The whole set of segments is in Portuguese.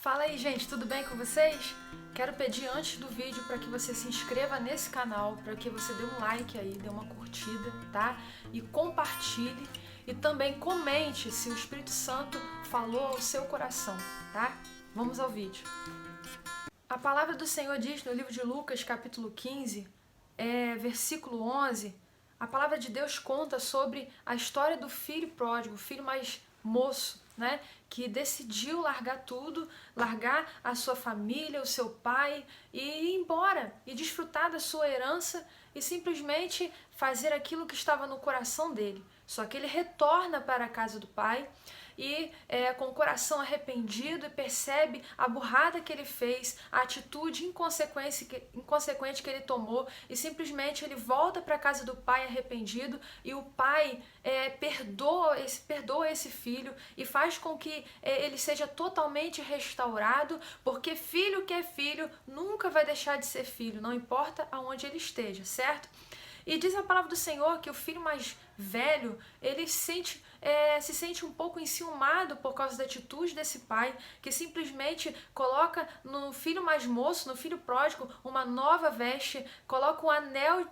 Fala aí, gente, tudo bem com vocês? Quero pedir antes do vídeo para que você se inscreva nesse canal, para que você dê um like aí, dê uma curtida, tá? E compartilhe e também comente se o Espírito Santo falou ao seu coração, tá? Vamos ao vídeo. A palavra do Senhor diz no livro de Lucas, capítulo 15, versículo 11, a palavra de Deus conta sobre a história do filho pródigo, o filho mais moço, né? Que decidiu largar tudo, largar a sua família, o seu pai e ir embora e desfrutar da sua herança e simplesmente fazer aquilo que estava no coração dele. Só que ele retorna para a casa do pai e com o coração arrependido e percebe a burrada que ele fez, a atitude inconsequente que ele tomou e simplesmente ele volta para a casa do pai arrependido e o pai perdoa esse filho e faz com que ele seja totalmente restaurado, porque filho que é filho nunca vai deixar de ser filho, não importa aonde ele esteja, certo? E diz a palavra do Senhor que o filho mais velho, ele se sente um pouco enciumado por causa da atitude desse pai, que simplesmente coloca no filho mais moço, no filho pródigo, uma nova veste, coloca um anel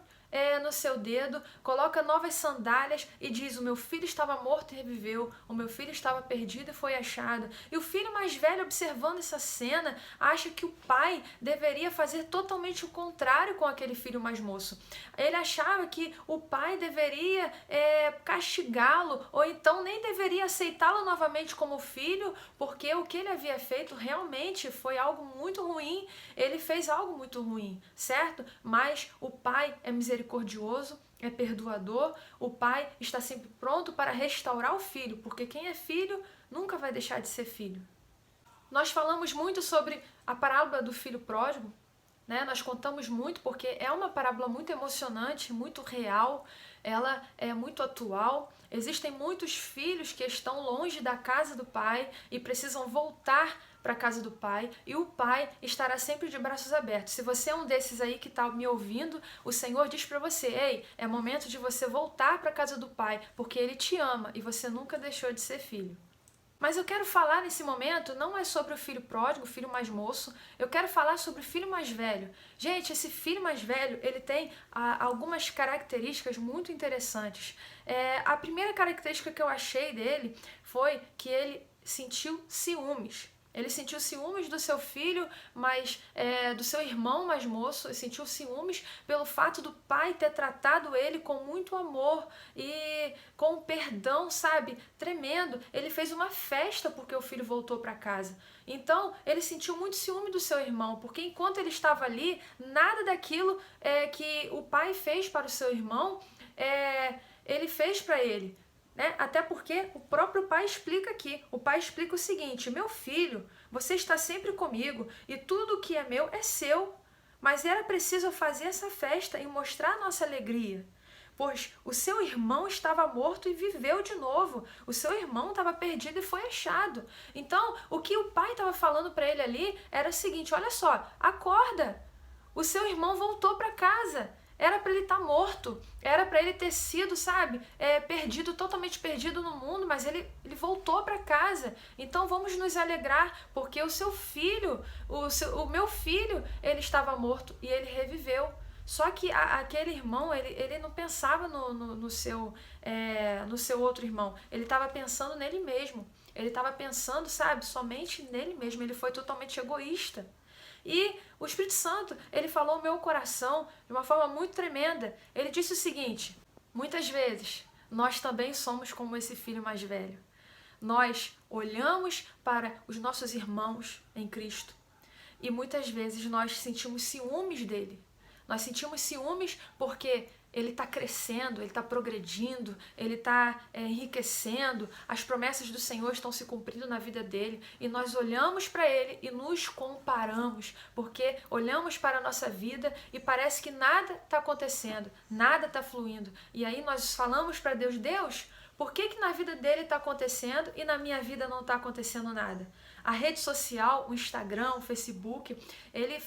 no seu dedo, coloca novas sandálias e diz: o meu filho estava morto e reviveu, o meu filho estava perdido e foi achado. E o filho mais velho, observando essa cena, acha que o pai deveria fazer totalmente o contrário com aquele filho mais moço. Ele achava que o pai deveria castigá-lo, ou então nem deveria aceitá-lo novamente como filho, porque o que ele havia feito realmente foi algo muito ruim, ele fez algo muito ruim, certo? Mas o pai é misericordioso, é perdoador, o pai está sempre pronto para restaurar o filho, porque quem é filho nunca vai deixar de ser filho. Nós falamos muito sobre a parábola do filho pródigo, né? Nós contamos muito porque é uma parábola muito emocionante, muito real, ela é muito atual. Existem muitos filhos que estão longe da casa do pai e precisam voltar para a casa do pai, e o pai estará sempre de braços abertos. Se você é um desses aí que está me ouvindo, o Senhor diz para você: ei, é momento de você voltar para a casa do pai, porque ele te ama e você nunca deixou de ser filho. Mas eu quero falar nesse momento não é sobre o filho pródigo, o filho mais moço, eu quero falar sobre o filho mais velho. Gente, esse filho mais velho, ele tem algumas características muito interessantes. A primeira característica que eu achei dele foi que ele sentiu ciúmes. Ele sentiu ciúmes do seu filho, do seu irmão mais moço, ele sentiu ciúmes pelo fato do pai ter tratado ele com muito amor e com um perdão, sabe, tremendo. Ele fez uma festa porque o filho voltou para casa. Então, ele sentiu muito ciúme do seu irmão, porque enquanto ele estava ali, nada daquilo que o pai fez para o seu irmão, ele fez para ele. Né? Até porque o próprio pai explica aqui. O pai explica o seguinte: meu filho, você está sempre comigo e tudo que é meu é seu. Mas era preciso fazer essa festa e mostrar a nossa alegria. Pois o seu irmão estava morto e viveu de novo. O seu irmão estava perdido e foi achado. Então, o que o pai estava falando para ele ali era o seguinte: olha só, acorda. O seu irmão voltou para casa. Era para ele estar morto, era para ele ter sido, sabe, perdido, totalmente perdido no mundo, mas ele voltou para casa. Então vamos nos alegrar, porque o seu filho, o meu filho, ele estava morto e ele reviveu. Só que aquele irmão, ele não pensava no seu outro irmão, ele estava pensando nele mesmo. Ele estava pensando, sabe, somente nele mesmo, ele foi totalmente egoísta. E o Espírito Santo, ele falou ao meu coração de uma forma muito tremenda. Ele disse o seguinte: muitas vezes nós também somos como esse filho mais velho. Nós olhamos para os nossos irmãos em Cristo e muitas vezes nós sentimos ciúmes dele. Nós sentimos ciúmes porque ele está crescendo, ele está progredindo, ele está enriquecendo, as promessas do Senhor estão se cumprindo na vida dele e nós olhamos para ele e nos comparamos, porque olhamos para a nossa vida e parece que nada está acontecendo, nada está fluindo. E aí nós falamos para Deus: Deus, por que na vida dele está acontecendo e na minha vida não está acontecendo nada? A rede social, o Instagram, o Facebook, ele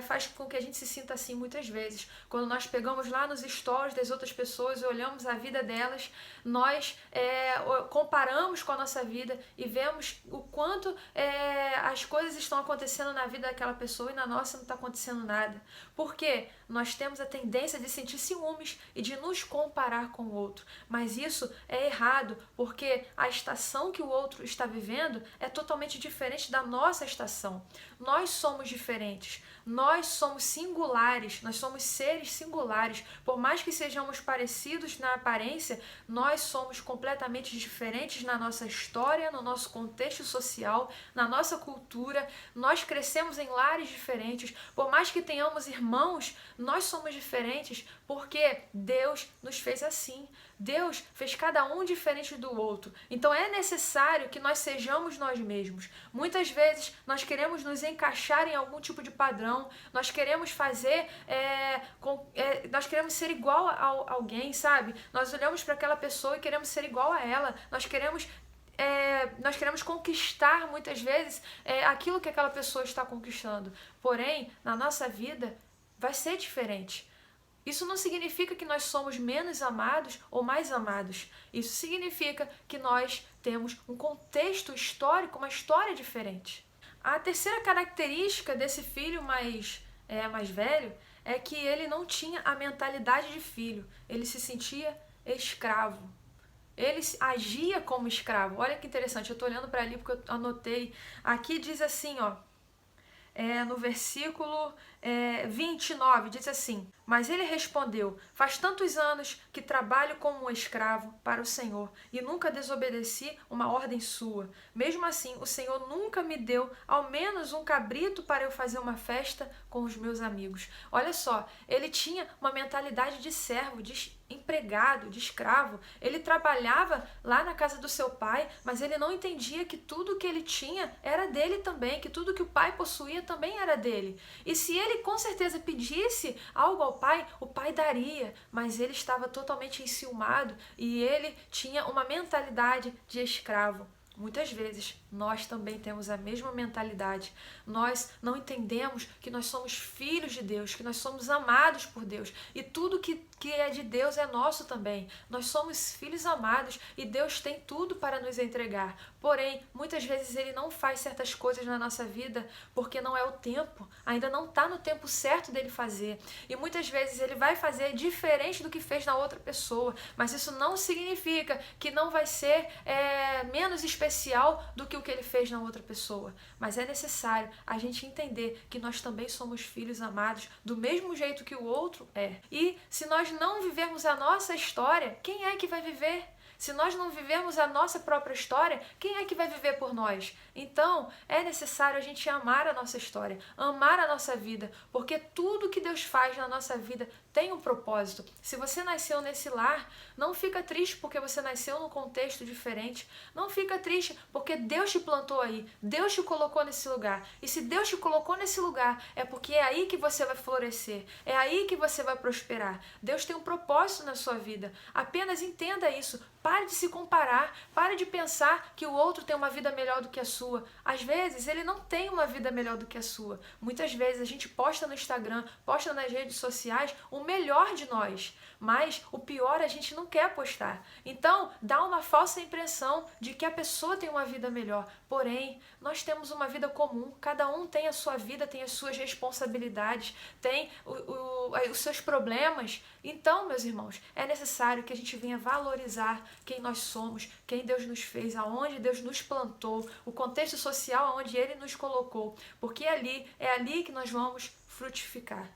faz com que a gente se sinta assim muitas vezes. Quando nós pegamos lá nos stories das outras pessoas e olhamos a vida delas, nós comparamos com a nossa vida e vemos o quanto as coisas estão acontecendo na vida daquela pessoa e na nossa não está acontecendo nada. Porque nós temos a tendência de sentir ciúmes e de nos comparar com o outro. Mas isso é errado, porque a estação que o outro está vivendo é totalmente diferente da nossa estação. Nós somos diferentes, nós somos singulares, nós somos seres singulares. Por mais que sejamos parecidos na aparência, nós somos completamente diferentes na nossa história, no nosso contexto social, na nossa cultura. Nós crescemos em lares diferentes. Por mais que tenhamos irmãos, nós somos diferentes porque Deus nos fez assim. Deus fez cada um diferente do outro. Então é necessário que nós sejamos nós mesmos. Muitas vezes nós queremos nos encaixar em algum tipo de padrão, nós queremos fazer, nós queremos ser igual a alguém, sabe? Nós olhamos para aquela pessoa e queremos ser igual a ela. Nós queremos conquistar muitas vezes aquilo que aquela pessoa está conquistando. Porém, na nossa vida vai ser diferente. Isso não significa que nós somos menos amados ou mais amados. Isso significa que nós temos um contexto histórico, uma história diferente. A terceira característica desse filho mais velho é que ele não tinha a mentalidade de filho. Ele se sentia escravo. Ele agia como escravo. Olha que interessante, eu estou olhando para ali porque eu anotei. Aqui diz assim, ó. No versículo 29, diz assim: Mas ele respondeu: Faz tantos anos que trabalho como um escravo para o Senhor e nunca desobedeci uma ordem sua. Mesmo assim, o Senhor nunca me deu ao menos um cabrito para eu fazer uma festa com os meus amigos. Olha só, ele tinha uma mentalidade de servo, de empregado, de escravo. Ele trabalhava lá na casa do seu pai, mas ele não entendia que tudo que ele tinha era dele também, que tudo que o pai possuía também era dele. E se ele com certeza pedisse algo ao pai, o pai daria, mas ele estava totalmente enciumado e ele tinha uma mentalidade de escravo. Muitas vezes nós também temos a mesma mentalidade. Nós não entendemos que nós somos filhos de Deus, que nós somos amados por Deus. E tudo que é de Deus é nosso também. Nós somos filhos amados e Deus tem tudo para nos entregar. Porém, muitas vezes Ele não faz certas coisas na nossa vida porque não é o tempo. Ainda não está no tempo certo dele fazer. E muitas vezes Ele vai fazer diferente do que fez na outra pessoa. Mas isso não significa que não vai ser menos especial do que o que Ele fez na outra pessoa. Mas é necessário a gente entender que nós também somos filhos amados do mesmo jeito que o outro é. E se nós não vivermos a nossa história, quem é que vai viver? Se nós não vivemos a nossa própria história, quem é que vai viver por nós? Então, é necessário a gente amar a nossa história, amar a nossa vida, porque tudo que Deus faz na nossa vida tem um propósito. Se você nasceu nesse lar, não fica triste porque você nasceu num contexto diferente. Não fica triste porque Deus te plantou aí, Deus te colocou nesse lugar. E se Deus te colocou nesse lugar, é porque é aí que você vai florescer, é aí que você vai prosperar. Deus tem um propósito na sua vida. Apenas entenda isso. Pare de se comparar, pare de pensar que o outro tem uma vida melhor do que a sua. Às vezes, ele não tem uma vida melhor do que a sua. Muitas vezes a gente posta no Instagram, posta nas redes sociais o melhor de nós, mas o pior a gente não quer postar. Então, dá uma falsa impressão de que a pessoa tem uma vida melhor. Porém, nós temos uma vida comum, cada um tem a sua vida, tem as suas responsabilidades, tem os seus problemas. Então, meus irmãos, é necessário que a gente venha valorizar quem nós somos, quem Deus nos fez, aonde Deus nos plantou, o contexto social onde Ele nos colocou, porque é ali que nós vamos frutificar.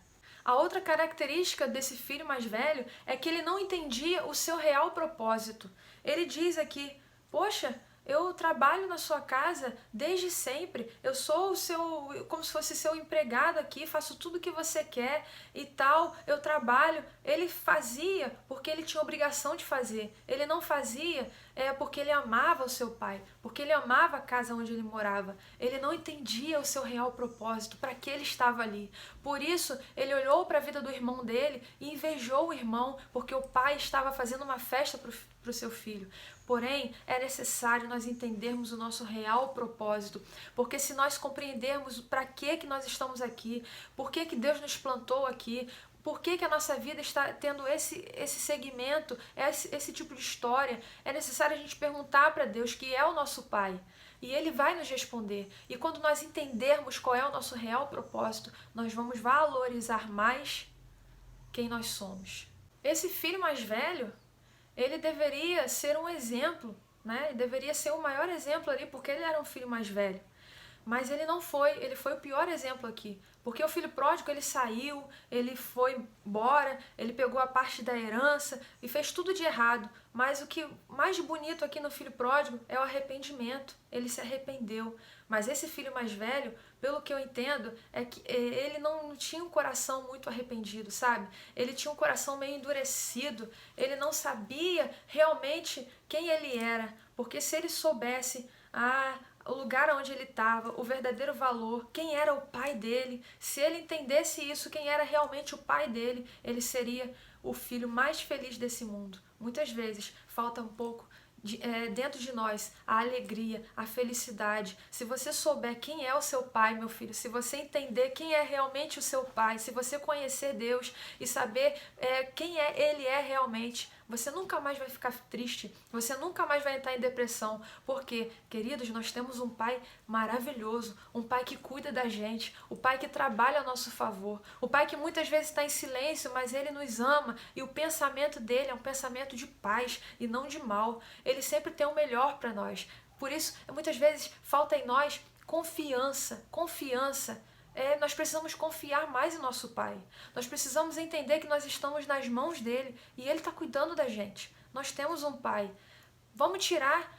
A outra característica desse filho mais velho é que ele não entendia o seu real propósito. Ele diz aqui: poxa, eu trabalho na sua casa desde sempre, eu sou como se fosse seu empregado aqui, faço tudo o que você quer e tal, eu trabalho. Ele fazia porque ele tinha obrigação de fazer, ele não fazia porque ele amava o seu pai, porque ele amava a casa onde ele morava. Ele não entendia o seu real propósito, para que ele estava ali. Por isso, ele olhou para a vida do irmão dele e invejou o irmão, porque o pai estava fazendo uma festa para o seu filho. Porém, é necessário nós entendermos o nosso real propósito, porque se nós compreendermos para que nós estamos aqui, por que Deus nos plantou aqui, por que a nossa vida está tendo esse segmento, esse tipo de história, é necessário a gente perguntar para Deus, que é o nosso Pai. e Ele vai nos responder. E quando nós entendermos qual é o nosso real propósito, nós vamos valorizar mais quem nós somos. Esse filho mais velho, ele deveria ser um exemplo, né? Ele deveria ser o maior exemplo ali, porque ele era um filho mais velho. Mas ele não foi, ele foi o pior exemplo aqui. Porque o filho pródigo, ele saiu, ele foi embora, ele pegou a parte da herança e fez tudo de errado. Mas o que mais bonito aqui no filho pródigo é o arrependimento. Ele se arrependeu. Mas esse filho mais velho, pelo que eu entendo, é que ele não tinha um coração muito arrependido, sabe? Ele tinha um coração meio endurecido. Ele não sabia realmente quem ele era. Porque se ele soubesse, o lugar onde ele estava, o verdadeiro valor, quem era o pai dele, se ele entendesse isso, quem era realmente o pai dele, ele seria o filho mais feliz desse mundo. Muitas vezes falta um pouco dentro de nós a alegria, a felicidade. Se você souber quem é o seu pai, meu filho, se você entender quem é realmente o seu pai, se você conhecer Deus e saber quem ele é realmente, você nunca mais vai ficar triste, você nunca mais vai entrar em depressão, porque, queridos, nós temos um pai maravilhoso, um pai que cuida da gente, o pai que trabalha a nosso favor, o pai que muitas vezes está em silêncio, mas ele nos ama e o pensamento dele é um pensamento de paz e não de mal. Ele sempre tem o melhor para nós. Por isso, muitas vezes falta em nós confiança. Nós precisamos confiar mais em nosso Pai. Nós precisamos entender que nós estamos nas mãos dele e ele está cuidando da gente. Nós temos um Pai. Vamos tirar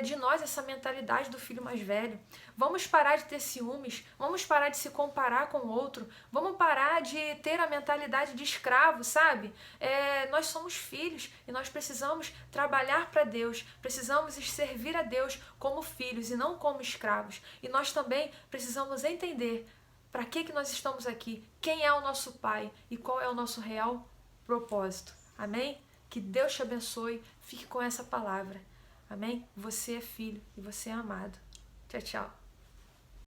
de nós essa mentalidade do filho mais velho. Vamos parar de ter ciúmes. Vamos parar de se comparar com o outro. Vamos parar de ter a mentalidade de escravo, sabe? Nós somos filhos e nós precisamos trabalhar para Deus. Precisamos servir a Deus como filhos e não como escravos. E nós também precisamos entender para que nós estamos aqui, quem é o nosso Pai e qual é o nosso real propósito. Amém? Que Deus te abençoe. Fique com essa palavra. Amém? Você é filho e você é amado. Tchau, tchau.